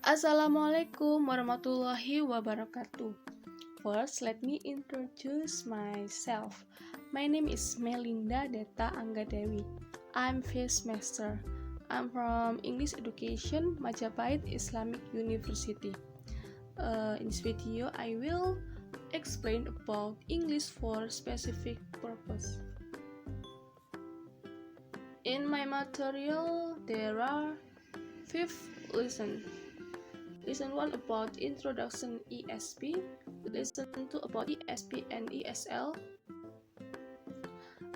Assalamualaikum warahmatullahi wabarakatuh. First, let me introduce myself. My name is Melinda Detha Angga Dewi. I'm first semester. I'm from English Education, Majapahit Islamic University. In this video, I will explain about English for specific purpose. In my material, there are 5 lessons. Lesson 1 about Introduction ESP, Lesson 2 about ESP and ESL,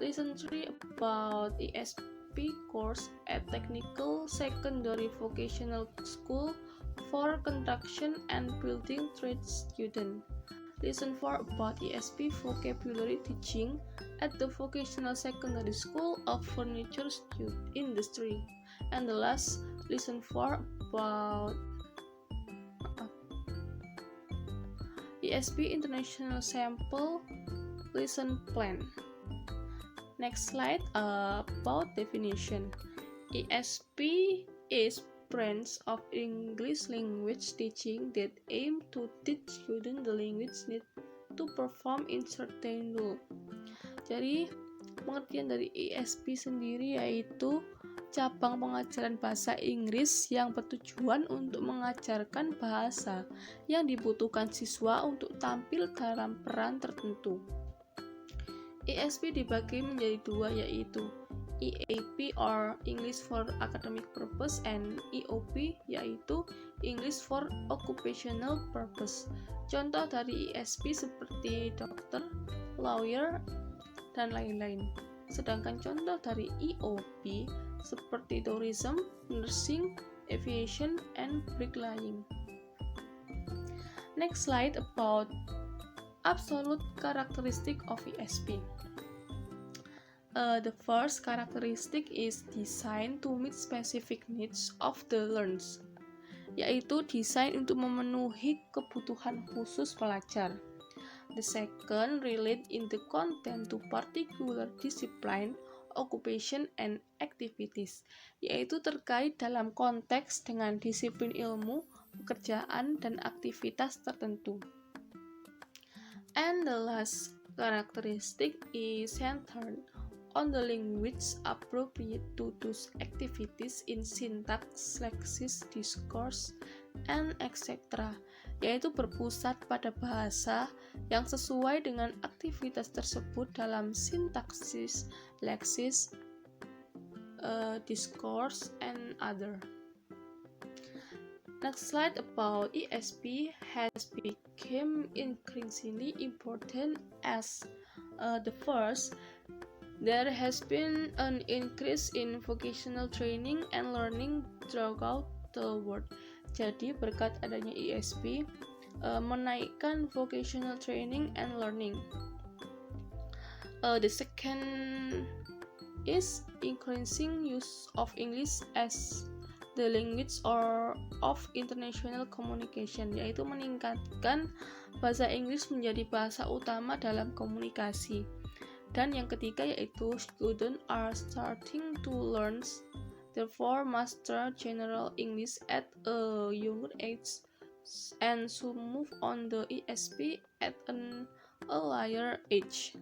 Lesson 3 about ESP course at Technical Secondary Vocational School for Construction and Building Trades student, Lesson 4 about ESP vocabulary teaching at the Vocational Secondary School of Furniture Industry, and the last Lesson 4 about ESP International Sample Lesson Plan. Next slide about definition. ESP is branch of English language teaching that aim to teach students the language need to perform in certain role. Jadi pengertian dari ESP sendiri yaitu cabang pengajaran bahasa Inggris yang bertujuan untuk mengajarkan bahasa yang dibutuhkan siswa untuk tampil dalam peran tertentu. ESP dibagi menjadi 2 yaitu EAP or English for Academic Purpose and EOP yaitu English for Occupational Purpose. Contoh dari ESP seperti dokter, lawyer, dan lain-lain. Sedangkan contoh dari EOP seperti tourism, nursing, aviation, and bricklaying. Next slide about absolute characteristic of ESP. The first characteristic is designed to meet specific needs of the learners, yaitu desain untuk memenuhi kebutuhan khusus pelajar. The second relate in the content to particular discipline, occupation, and activities, yaitu terkait dalam konteks dengan disiplin ilmu, pekerjaan, dan aktivitas tertentu. And the last characteristic is centered on the language appropriate to those activities in syntax, lexis, discourse, and etc., yaitu berpusat pada bahasa yang sesuai dengan aktivitas tersebut dalam sintaksis, leksis, discourse, and other. Next slide about ESP has become increasingly important as the first. There has been an increase in vocational training and learning throughout the world. Jadi berkat adanya ESP menaikkan vocational training and learning. The second is increasing use of English as the language of international communication, yaitu meningkatkan bahasa Inggris menjadi bahasa utama dalam komunikasi. Dan yang ketiga yaitu students are starting to learn therefore master general English at a younger age and so move on the ESP at an earlier age.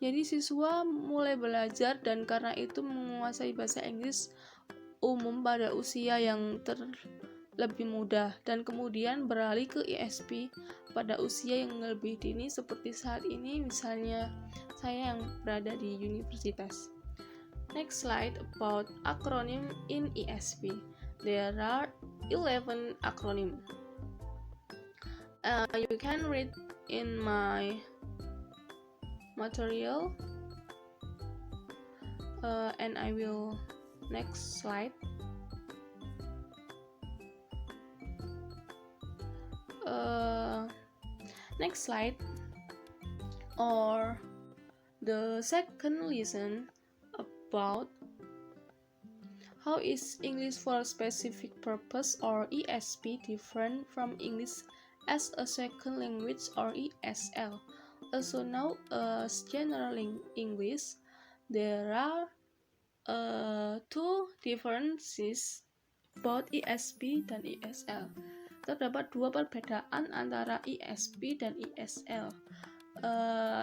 Jadi siswa mulai belajar dan karena itu menguasai bahasa Inggris umum pada usia yang lebih muda dan kemudian beralih ke ESP pada usia yang lebih dini seperti saat ini misalnya saya yang berada di universitas. Next slide about acronym in ESP. There are 11 acronym. You can read in my material and I will next slide. Next slide or the second lesson about how is English for a specific purpose or ESP different from English as a second language or ESL. Also known as general English, there are two differences about ESP dan ESL. Terdapat dua perbedaan antara ESP dan ESL.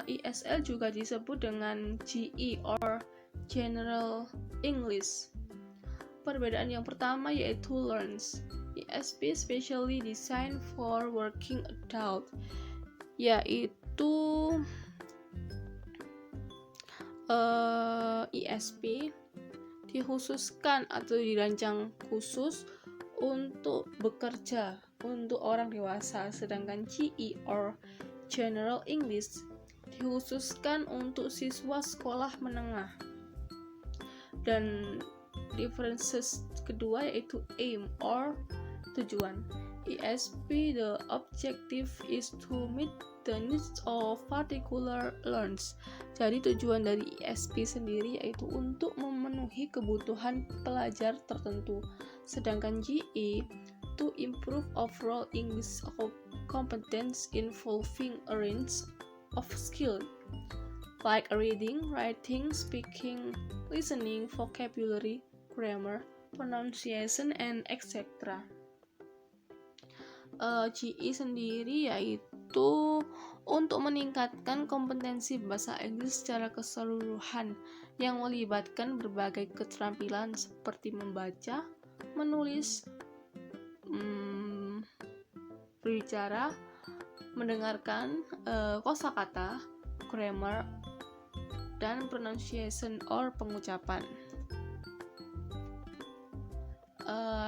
ESL juga disebut dengan GE or General English. Perbedaan yang pertama yaitu learns. ESP specially designed for working adult, yaitu ESP dikhususkan atau dirancang khusus untuk bekerja untuk orang dewasa, sedangkan GE or General English dikhususkan untuk siswa sekolah menengah. Dan differences kedua yaitu aim or tujuan. ESP, the objective is to meet the needs of particular learners. Jadi tujuan dari ESP sendiri yaitu untuk memenuhi kebutuhan pelajar tertentu. Sedangkan GE to improve overall English competence involving a range of skills like reading, writing, speaking, listening, vocabulary, grammar, pronunciation, and etc. GE sendiri yaitu untuk meningkatkan kompetensi bahasa Inggris secara keseluruhan yang melibatkan berbagai keterampilan seperti membaca, menulis, berbicara, mendengarkan, kosakata, grammar, dan pronunciation or pengucapan.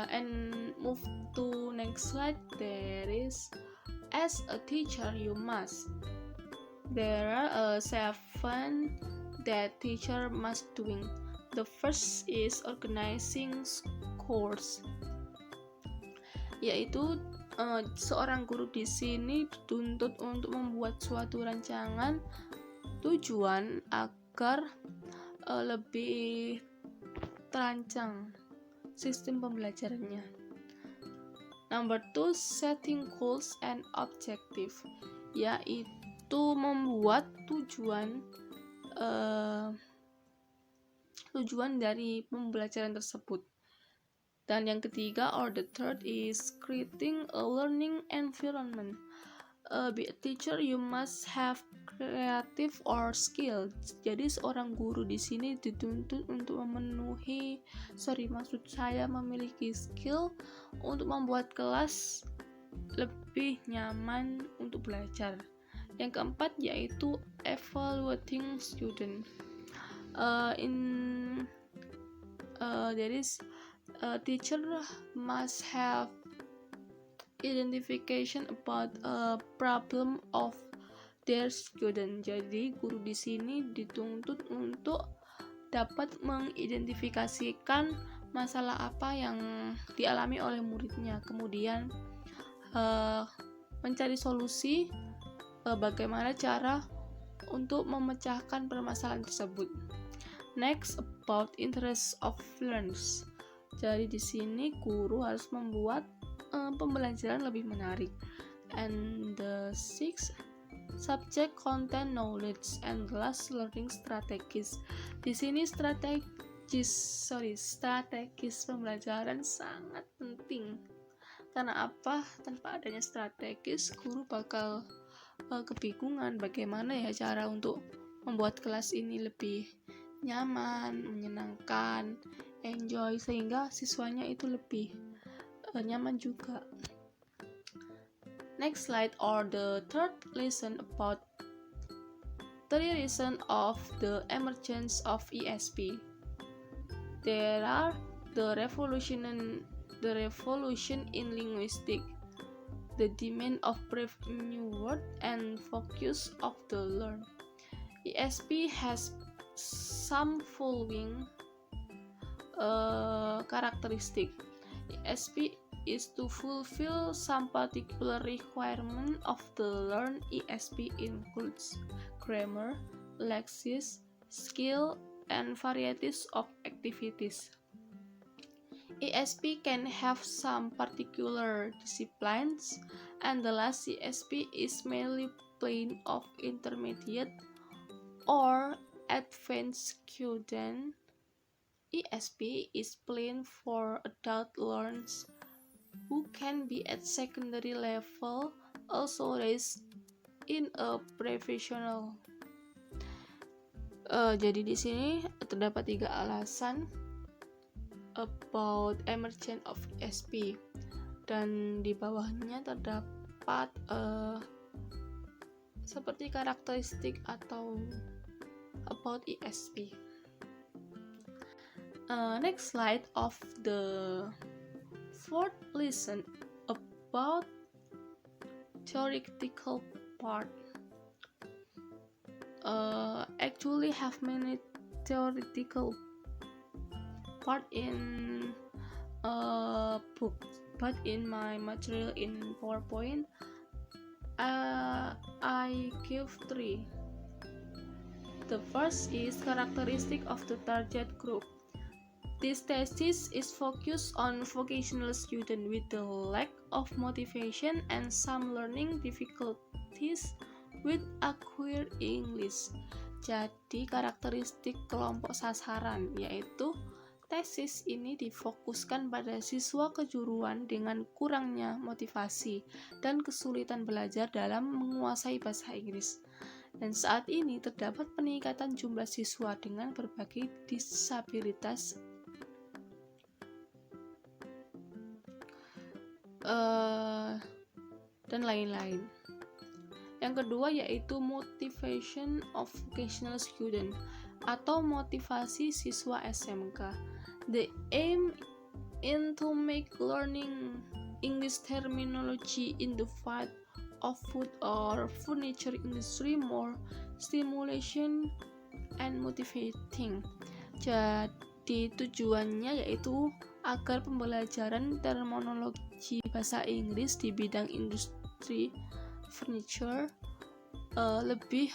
And move to next slide. There is, as a teacher you must. There are 7 that teacher must doing. The first is organizing course, yaitu seorang guru di sini dituntut untuk membuat suatu rancangan tujuan agar lebih terancang sistem pembelajarannya. Number 2, setting goals and objective, yaitu membuat tujuan dari pembelajaran tersebut. Dan yang ketiga or the third is creating a learning environment. Be a teacher you must have creative or skill. Jadi seorang guru di sini dituntut untuk memiliki skill untuk membuat kelas lebih nyaman untuk belajar. Yang keempat yaitu evaluating student. There is teacher must have identification about a problem of their student. Jadi guru di sini dituntut untuk dapat mengidentifikasikan masalah apa yang dialami oleh muridnya, kemudian mencari solusi bagaimana cara untuk memecahkan permasalahan tersebut. Next, about interest of learners. Jadi di sini guru harus membuat pembelajaran lebih menarik. And the 6, subject, content, knowledge, and last learning strategies. Di sini strategis pembelajaran sangat penting. Karena apa? Tanpa adanya strategis, guru bakal kebingungan bagaimana ya cara untuk membuat kelas ini lebih nyaman, menyenangkan, enjoy, sehingga siswanya itu lebih nyaman juga. Next slide or the third lesson about 3 reasons of the emergence of ESP. There are the revolution in linguistics, the demand of brave new word, and focus of the learn. ESP has some following characteristic. ESP is to fulfill some particular requirement of the learn. ESP includes grammar, lexics, skill, and varieties of activities. ESP can have some particular disciplines, and the last ESP is mainly plain of intermediate or advanced student ESP is planned for adult learners who can be at secondary level, also raised in a professional. Jadi di sini terdapat 3 alasan about emergence of ESP, dan di bawahnya terdapat seperti karakteristik atau about ESP. Next slide of the fourth lesson about theoretical part. Actually have many theoretical part in book, but in my material in PowerPoint I give 3. The first is characteristic of the target group. This thesis is focused on vocational students with the lack of motivation and some learning difficulties with acquired English. Jadi karakteristik kelompok sasaran, yaitu tesis ini difokuskan pada siswa kejuruan dengan kurangnya motivasi dan kesulitan belajar dalam menguasai bahasa Inggris. Dan saat ini terdapat peningkatan jumlah siswa dengan berbagai disabilitas dan lain-lain. Yang kedua yaitu motivation of vocational student atau motivasi siswa SMK. The aim is to make learning English terminology in the field of food or furniture industry more stimulation and motivating. Jadi tujuannya yaitu agar pembelajaran terminologi bahasa Inggris di bidang industri furniture lebih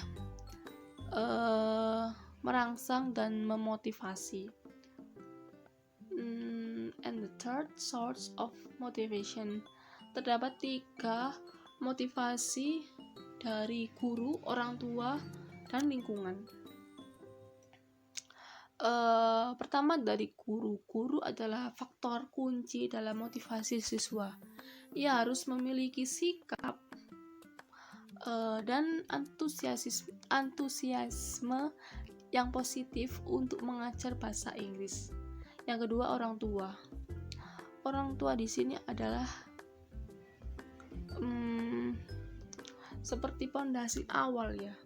merangsang dan memotivasi. And the third source of motivation, terdapat 3 motivasi dari guru, orang tua, dan lingkungan. Pertama dari guru. Guru adalah faktor kunci dalam motivasi siswa. Ia harus memiliki sikap dan antusiasme yang positif untuk mengajar bahasa Inggris. Yang kedua, orang tua. Orang tua di sini adalah seperti pondasi awal ya.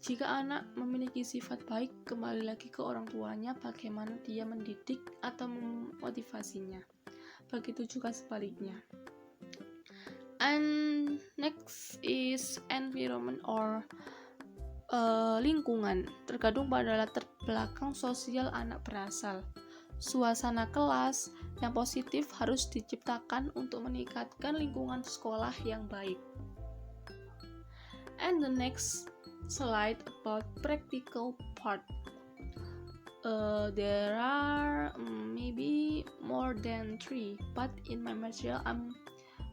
Jika anak memiliki sifat baik, kembali lagi ke orang tuanya bagaimana dia mendidik atau memotivasinya. Begitu juga sebaliknya. And next is environment or lingkungan, terkadang pada latar belakang sosial anak berasal. Suasana kelas yang positif harus diciptakan untuk meningkatkan lingkungan sekolah yang baik. And the next slide about practical part. There are maybe more than 3, but in my material I'm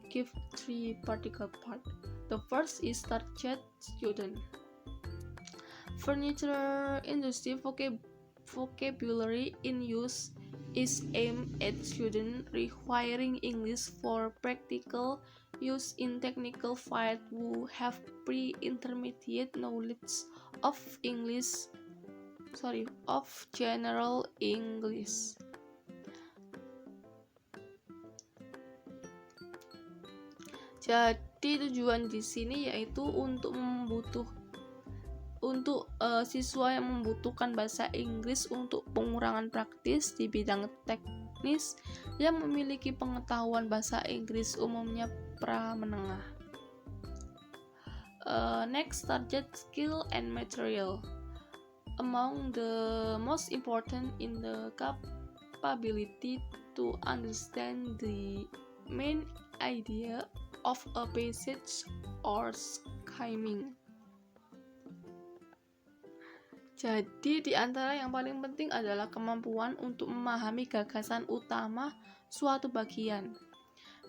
give 3 practical part. The first is target student. Furniture industry vocabulary in use is aimed at students requiring English for practical use in technical field who have pre-intermediate knowledge of general English. Jadi tujuan di sini yaitu untuk siswa yang membutuhkan bahasa Inggris untuk pengurangan praktis di bidang teknis yang memiliki pengetahuan bahasa Inggris umumnya pra-menengah. Next, target skill and material. Among the most important in the capability to understand the main idea of a passage or skimming. Jadi di antara yang paling penting adalah kemampuan untuk memahami gagasan utama suatu bagian.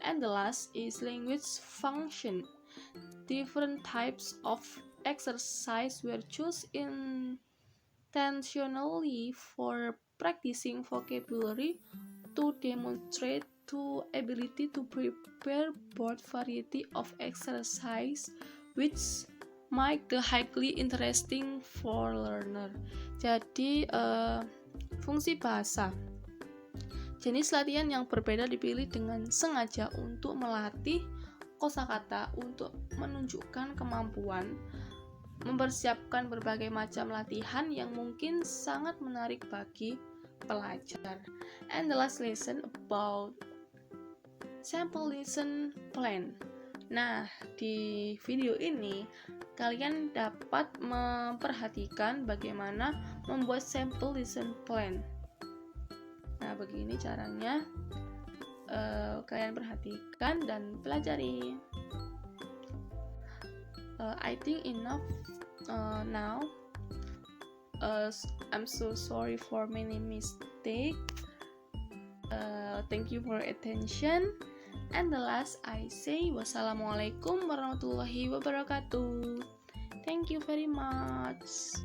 And the last is language function. Different types of exercise were chosen in intentionally for practicing vocabulary to demonstrate to ability to prepare broad variety of exercise which make the highly interesting for learner. Jadi fungsi bahasa. Jenis latihan yang berbeda dipilih dengan sengaja untuk melatih kosakata untuk menunjukkan kemampuan, mempersiapkan berbagai macam latihan yang mungkin sangat menarik bagi pelajar. And the last lesson about sample lesson plan. Nah, di video ini kalian dapat memperhatikan bagaimana membuat sample lesson plan. Nah, begini caranya. Kalian perhatikan dan pelajari. I think enough now. I'm so sorry for many mistakes. Thank you for attention. And the last I say wassalamualaikum warahmatullahi wabarakatuh. Thank you very much.